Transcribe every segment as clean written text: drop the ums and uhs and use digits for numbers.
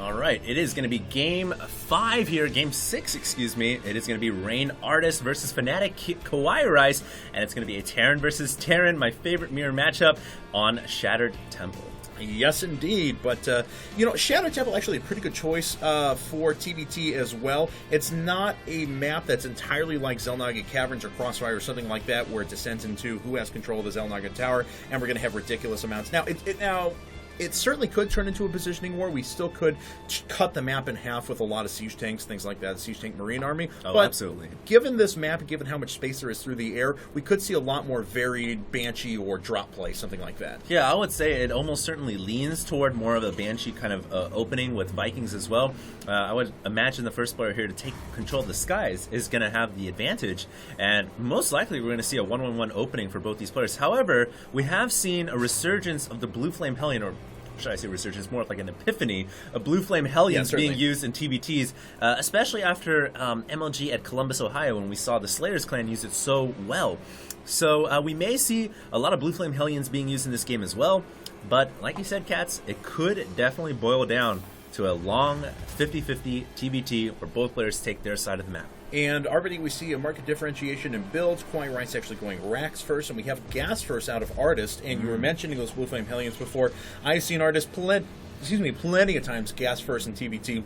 All right, it is going to be game 5 here, game 6, excuse me. It is going to be Rain Artist versus Fnatic KawaiiRice, and it's going to be a Terran versus Terran, my favorite mirror matchup on Shattered Temple. Yes, indeed. But, you know, Shattered Temple actually a pretty good choice for TBT as well. It's not a map that's entirely like Xel'Naga Caverns or Crossfire or something like that, where it descends into who has control of the Xel'Naga Tower, and we're going to have ridiculous amounts. Now, it certainly could turn into a positioning war. We still could cut the map in half with a lot of siege tanks, things like that, the siege tank marine army. Oh, but absolutely. Given this map and given how much space there is through the air, we could see a lot more varied Banshee or drop play, something like that. Yeah, I would say it almost certainly leans toward more of a Banshee kind of opening with Vikings as well. I would imagine the first player here to take control of the skies is going to have the advantage, and most likely we're going to see a 1-1-1 opening for both these players. However, we have seen a resurgence of the Blue Flame Hellion, or should I say resurgence, more like an epiphany of Blue Flame Hellions being used in TBTs, especially after MLG at Columbus, Ohio, when we saw the Slayers clan use it so well. So we may see a lot of Blue Flame Hellions being used in this game as well, but like you said, Cats, it could definitely boil down to a long 50-50 TBT where both players take their side of the map. And already we see a market differentiation in builds. KawaiiRice actually going Rax first, and we have Gas first out of Artist. And you were mentioning those Blue Flame Hellions before. I've seen Artist plenty of times Gas first in TBT,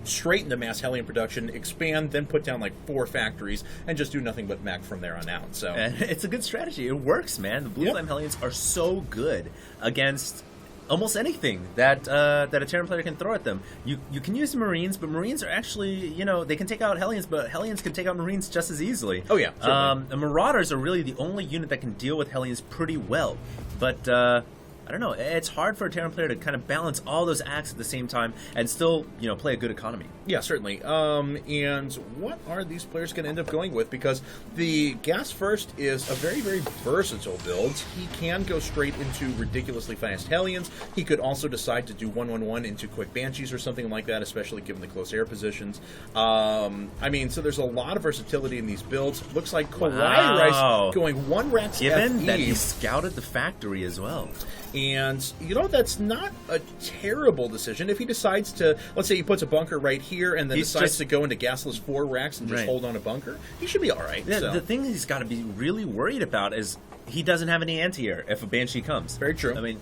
straight into mass Hellion production, expand, then put down like 4 factories, and just do nothing but mech from there on out. So and it's a good strategy. It works, man. The Blue Flame Hellions are so good against almost anything that that a Terran player can throw at them. You can use Marines, but Marines are actually, you know, they can take out Hellions, but Hellions can take out Marines just as easily. Oh yeah, the Marauders are really the only unit that can deal with Hellions pretty well, but I don't know, it's hard for a Terran player to kind of balance all those acts at the same time and still, you know, play a good economy. Yeah, certainly. And what are these players going to end up going with? Because the Gas First is a very, very versatile build. He can go straight into ridiculously fast Hellions. He could also decide to do 1-1-1 into quick Banshees or something like that, especially given the close air positions. I mean, so there's a lot of versatility in these builds. Looks like KawaiiRice going 1 Rax Given FE. that he scouted the factory as well. And, you know, that's not a terrible decision. If he decides to, let's say he puts a bunker right here and then decides to go into gasless 4 racks and just hold on a bunker, he should be all right. Yeah, so. The thing he's got to be really worried about is he doesn't have any anti-air if a Banshee comes. Very true. I mean,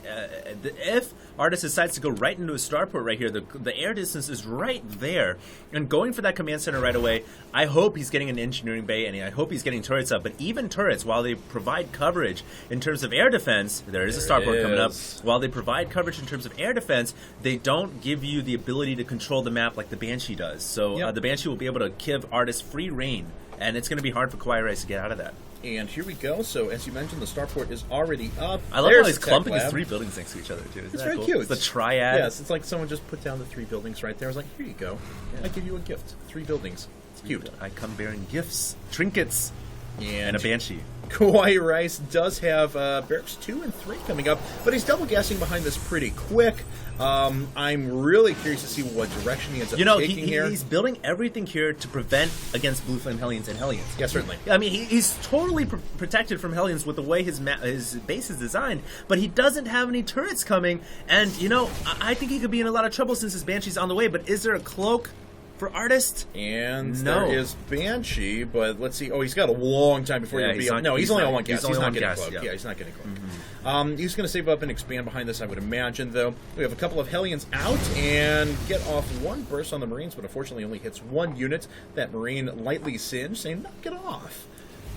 if Artist decides to go right into a starport right here, the air distance is right there, and going for that command center right away, I hope he's getting an engineering bay, and I hope he's getting turrets up. But even turrets, while they provide coverage in terms of air defense, there is a starport coming up. While they provide coverage in terms of air defense, they don't give you the ability to control the map like the Banshee does. So the Banshee will be able to give Artist free reign, and it's going to be hard for KawaiiRice to get out of that. And here we go. So, as you mentioned, the starport is already up. I love how he's clumping his 3 buildings next to each other, too. Isn't it's that very cool? cute. It's the triad. Yes, it's like someone just put down the 3 buildings right there. I was like, here you go. I give you a gift. 3 buildings. It's cute. I come bearing gifts, trinkets, and a Banshee. KawaiiRice does have barracks 2 and 3 coming up, but he's double gassing behind this pretty quick. I'm really curious to see what direction he ends up taking here. He's building everything here to prevent against Blue Flame Hellions and Hellions. Yeah, certainly. I mean, he's totally protected from Hellions with the way his base is designed, but he doesn't have any turrets coming, and, you know, I think he could be in a lot of trouble since his Banshee's on the way, but is there a cloak for Artist? And there is Banshee, but let's see. Oh, he's got a long time before he'll be up. No, he's only on 1 gas. He's not getting cloak. Yeah, he's not getting cloak. He's going to save up and expand behind this, I would imagine, though. We have a couple of Hellions out and get off 1 burst on the Marines, but unfortunately only hits 1 unit. That Marine lightly singed, saying, knock it off.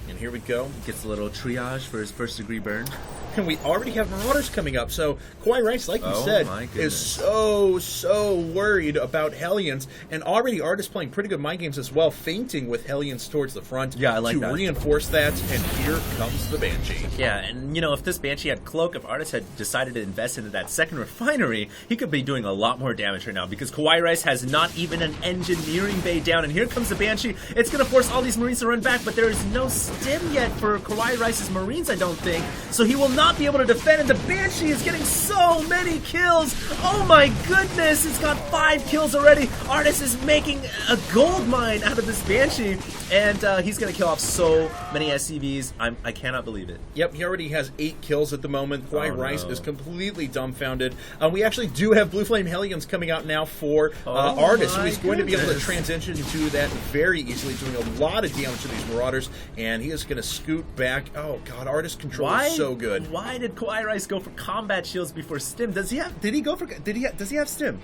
And here we go. Gets a little triage for his 1st degree burn. And we already have Marauders coming up. So KawaiiRice, like you said, is so worried about Hellions. And already Artist playing pretty good mind games as well, feinting with Hellions towards the front to reinforce that. And here comes the Banshee. Yeah, and you know, if this Banshee had cloak, if Artist had decided to invest into that 2nd refinery, he could be doing a lot more damage right now, because KawaiiRice has not even an engineering bay down. And here comes the Banshee. It's going to force all these Marines to run back, but there is no stim yet for KawaiiRice's Marines, I don't think. So he will not not be able to defend, and the Banshee is getting so many kills. Oh my goodness, it's got 5 kills already. Artis is making a gold mine out of this Banshee, and he's going to kill off so many SCVs. I cannot believe it. Yep, he already has 8 kills at the moment. KawaiiRice no. is completely dumbfounded. We actually do have Blue Flame Hellions coming out now for Artis, so he's going to be able to transition to that very easily, doing a lot of damage to these Marauders, and he is going to scoot back. Oh god, Artis control is so good. Why did KawaiiRice go for combat shields before stim? Does he have? Does he have stim?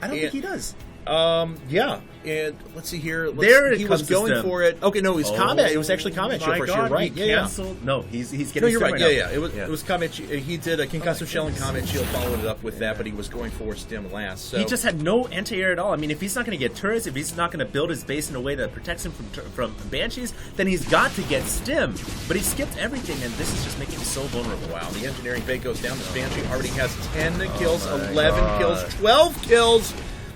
I don't think he does. Yeah, and let's see here. He was going for it. Okay, no, it was combat. It was actually combat shield first. You're right. He canceled. No, he's getting. No, you're right. Right Yeah. It was combat. He did a concussive shell and combat shield, followed it up with that, but he was going for stim last. So he just had no anti-air at all. I mean, if he's not going to get turrets, if he's not going to build his base in a way that protects him from Banshees, then he's got to get stim. But he skipped everything, and this is just making him so vulnerable. Wow, the engineering fate goes down. This Banshee already has 10 kills, 11 kills, 12 kills.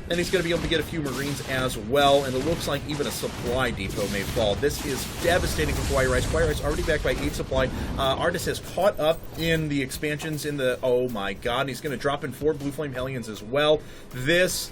And he's going to be able to get a few Marines as well, and it looks like even a supply depot may fall. This is devastating for KawaiiRice. KawaiiRice already backed by 8 supply. Artis has caught up in the expansions in the... Oh my god, and he's going to drop in 4 Blue Flame Hellions as well. This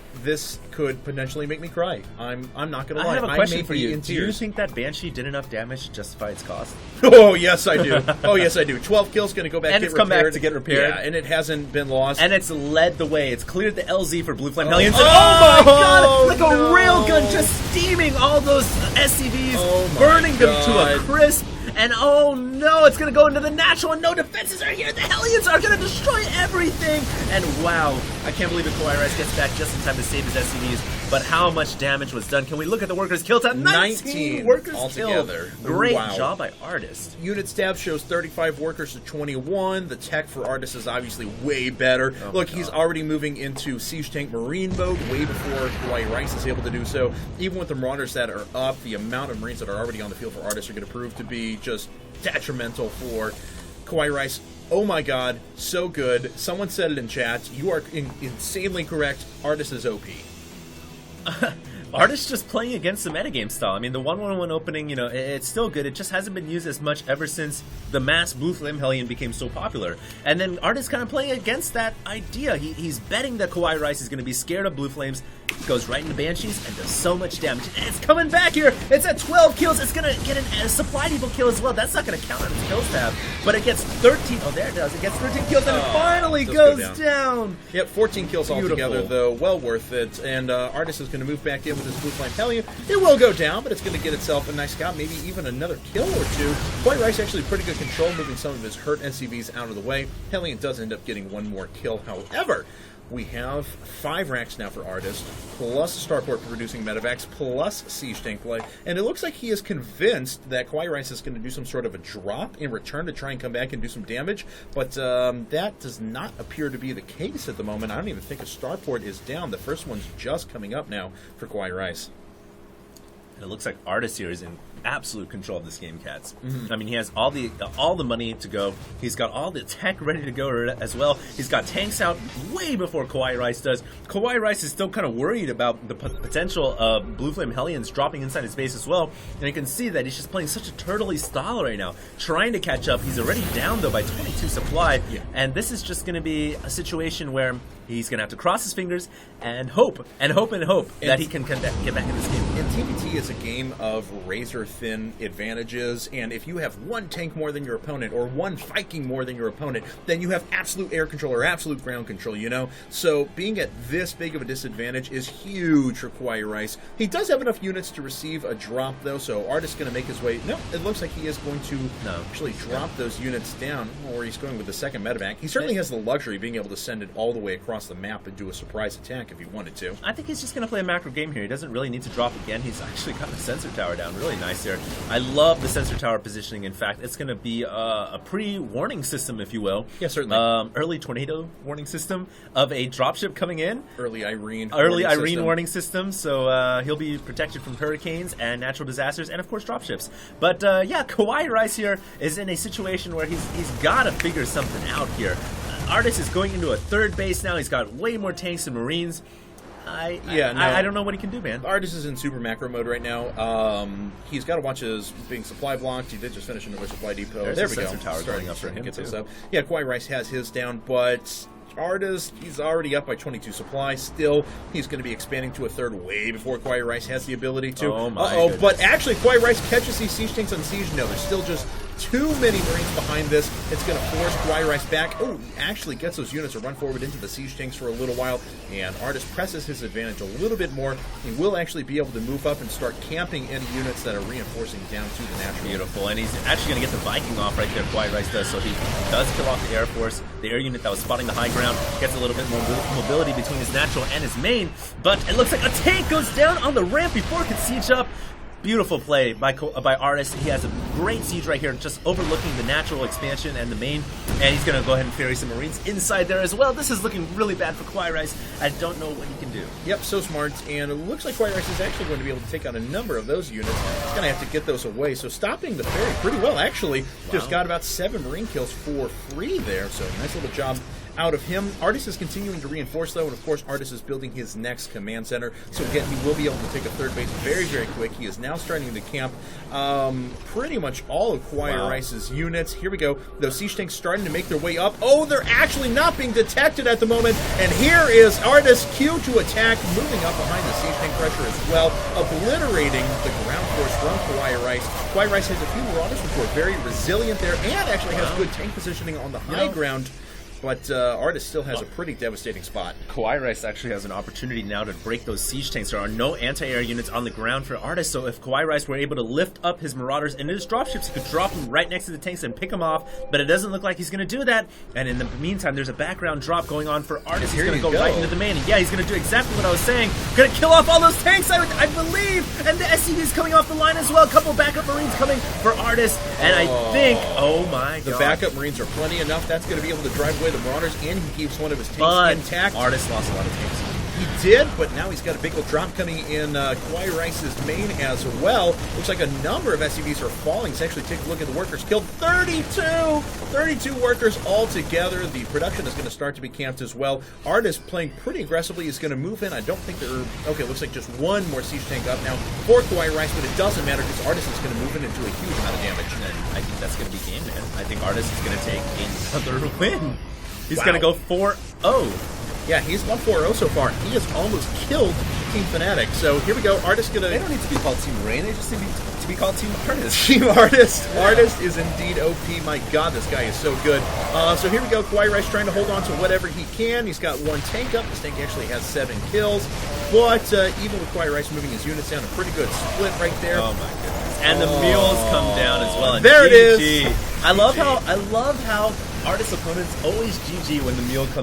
could potentially make me cry. I'm not going to lie. I have a question for you. Do you think that Banshee did enough damage to justify its cost? Oh, yes, I do. Oh, yes, I do. 12 kills, going to go back and get it's come repaired. back to get repaired. Yeah, and it hasn't been lost. And it's led the way. It's cleared the LZ for Blue Flame Hellions. Oh my god! Like a railgun just steaming all those SCVs, burning them to a crisp. And oh no, it's going to go into the natural, and no defenses are here. The Hellions are going to destroy everything. And wow, I can't believe that KawaiiRice gets back just in time to save his SCVs. But how much damage was done? Can we look at the workers killed? 19 workers altogether. Killed. Great Wow. job by Artis. Unit stab shows 35 workers to 21. The tech for Artis is obviously way better. Look, he's already moving into Siege Tank Marine mode way before KawaiiRice is able to do so. Even with the Marauders that are up, the amount of Marines that are already on the field for Artis are going to prove to be just detrimental for KawaiiRice. Oh my god, so good. Someone said it in chat. You are insanely correct. Artis is OP. Artis just playing against the metagame style. I mean, the 1-1-1 opening, you know, it's still good. It just hasn't been used as much ever since the mass Blue Flame Hellion became so popular. And then Artis kind of playing against that idea. He's betting that KawaiiRice is going to be scared of Blue Flames, goes right into Banshees, and does so much damage. And it's coming back here. It's at 12 kills. It's going to get a supply depot kill as well. That's not going to count on its kills tab. But it gets 13. Oh, there it does. It gets 13 kills, and it finally goes down. Yep, 14 kills Beautiful. altogether, though. Well worth it. And Artis is going to move back in with his Blue Flame Hellion. It will go down, but it's going to get itself a nice scout, maybe even another kill or two. KawaiiRice actually pretty good control, moving some of his hurt SCVs out of the way. Hellion does end up getting one more kill, however. We have 5 racks now for Artis, plus a starport for producing medevacs, plus Siege Tank play, and it looks like he is convinced that KawaiiRice is going to do some sort of a drop in return to try and come back and do some damage, but that does not appear to be the case at the moment. I don't even think a starport is down. The first one's just coming up now for KawaiiRice. It looks like Artis here is in absolute control of this game, Cats. I mean, he has all the money to go. He's got all the tech ready to go as well. He's got tanks out way before KawaiiRice does. KawaiiRice is still kind of worried about the potential of Blue Flame Hellions dropping inside his base as well. And you can see that he's just playing such a turtley style right now, trying to catch up. He's already down, though, by 22 supply. Yeah. And this is just going to be a situation where he's going to have to cross his fingers and hope that he can get back in this game. And TBT is a game of razor-thin advantages, and if you have one tank more than your opponent or one Viking more than your opponent, then you have absolute air control or absolute ground control, you know? So being at this big of a disadvantage is huge for KawaiiRice. He does have enough units to receive a drop, though, so Artis is going to make his way. No, it looks like he is going to actually drop those units down, or he's going with the second medevac. He certainly has the luxury of being able to send it all the way across the map and do a surprise attack if he wanted to. I think he's just going to play a macro game here. He doesn't really need to drop again. He's actually got the sensor tower down really nice here. I love the sensor tower positioning. In fact, it's going to be a pre-warning system, if you will. Yeah, certainly. Early tornado warning system of a dropship coming in. Early Irene warning system. So he'll be protected from hurricanes and natural disasters and, of course, dropships. But yeah, KawaiiRice here is in a situation where he's got to figure something out here. Artis is going into a third base now. He's got way more tanks and Marines. I don't know what he can do, man. Artis is in super macro mode right now. He's got to watch his being supply blocked. He did just finish another supply depot. There's there a we go. sensor tower going up for him, Get this too. up. Yeah, KawaiiRice has his down, but Artis, he's already up by 22 supply. Still, he's going to be expanding to a third way before KawaiiRice has the ability to. Oh, my goodness. But actually, KawaiiRice catches these siege tanks on siege. No, there's still just too many Marines behind this. It's going to force KawaiiRice back. Oh, he actually gets those units to run forward into the siege tanks for a little while, and Artis presses his advantage a little bit more. He will actually be able to move up and start camping any units that are reinforcing down to the natural. Beautiful, and he's actually going to get the Viking off right there, KawaiiRice does, so he does kill off the Air Force. The air unit that was spotting the high ground gets a little bit more mobility between his natural and his main, but it looks like a tank goes down on the ramp before it can siege up. Beautiful play by Artis. He has a great siege right here, just overlooking the natural expansion and the main, and he's going to go ahead and ferry some Marines inside there as well. This is looking really bad for KawaiiRice. I don't know what he can do. Yep, so smart, and it looks like KawaiiRice is actually going to be able to take out a number of those units. He's going to have to get those away, so stopping the ferry pretty well, actually. Wow. Just got about 7 Marine kills for free there, so nice little job out of him. Artis is continuing to reinforce, though, and of course Artis is building his next command center, so again, he will be able to take a third base very, very quick. He is now starting to camp pretty much all of KawaiiRice's units. Here we go. Those siege tanks starting to make their way up. Oh, they're actually not being detected at the moment, and here is Artis Q to attack, moving up behind the siege tank pressure as well, obliterating the ground force from KawaiiRice. KawaiiRice has a few Marauders, which were very resilient there, and actually has good tank positioning on the high ground. But Artis still has a pretty devastating spot. KawaiiRice actually has an opportunity now to break those siege tanks. There are no anti-air units on the ground for Artis, so if KawaiiRice were able to lift up his Marauders and his dropships, he could drop them right next to the tanks and pick them off, but it doesn't look like he's going to do that. And in the meantime, there's a background drop going on for Artis. He's going to go right into the main. And yeah, he's going to do exactly what I was saying. Going to kill off all those tanks, I believe! And the SCV's coming off the line as well. A couple backup Marines coming for Artis. And I think, oh my god. The backup Marines are plenty enough. That's going to be able to drive away the Marauders, and he keeps one of his tanks intact. Artis lost a lot of tanks. He did, but now he's got a big old drop coming in KawaiiRice's main as well. Looks like a number of SCVs are falling. Let's actually take a look at the workers killed. 32 workers all together. The production is going to start to be camped as well. Artis playing pretty aggressively. He's going to move in. I don't think they're... Okay, looks like just one more siege tank up now for KawaiiRice, but it doesn't matter because Artis is going to move in into a huge amount of damage. And I think that's going to be game, man. I think Artis is going to take another win. He's going to go 4-0. Yeah, he's won 4-0 so far. He has almost killed Team Fnatic. So here we go. Artis gonna... They don't need to be called Team Rain. They just need to be called Team Artis. Team Artis. Yeah. Artis is indeed OP. My god, this guy is so good. So here we go. KawaiiRice trying to hold on to whatever he can. He's got 1 tank up. This tank actually has 7 kills. But even with KawaiiRice moving his units down, a pretty good split right there. Oh my goodness. And the mules come down as well. And there it is. I love how Artis opponents always GG when the mule comes